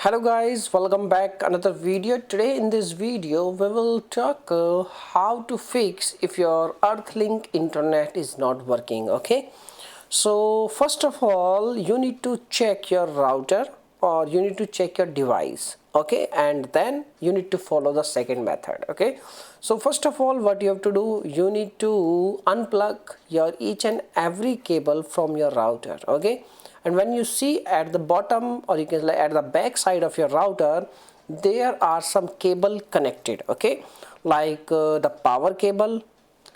Hello guys, welcome back another video. Today in this video we will talk how to fix if your EarthLink internet is not working. Okay, so first of all you need to check your router or you need to check your device. Okay, and then you need to follow the second method. Okay, so first of all what you have to do, you need to unplug your each and every cable from your router. Okay, and when you see at the bottom or you can at the back side of your router, there are some cable connected. Okay, like the power cable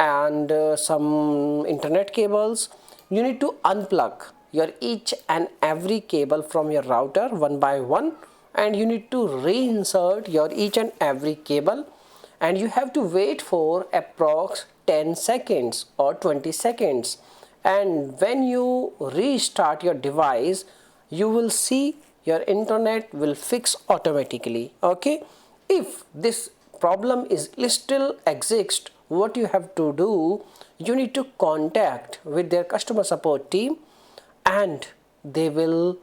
and some internet cables. You need to unplug your each and every cable from your router one by one, and you need to reinsert your each and every cable, and you have to wait for approx 10 seconds or 20 seconds. And when you restart your device, you will see your internet will fix automatically. Okay, if this problem is still exists, what you have to do, you need to contact with their customer support team and they will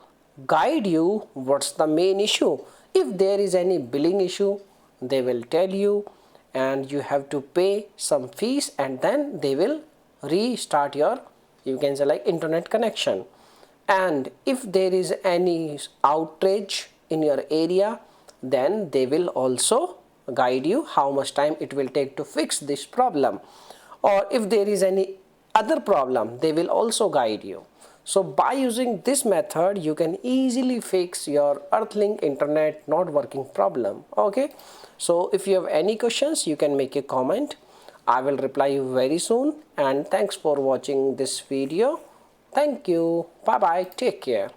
guide you what's the main issue. If there is any billing issue, they will tell you, and you have to pay some fees, and then they will restart your, you can say, like internet connection. And if there is any outrage in your area, then they will also guide you how much time it will take to fix this problem, or if there is any other problem, they will also guide you. So by using this method you can easily fix your EarthLink internet not working problem. Okay, so if you have any questions, you can make a comment. I will reply you very soon, and thanks for watching this video. Thank you. Bye bye. Take care.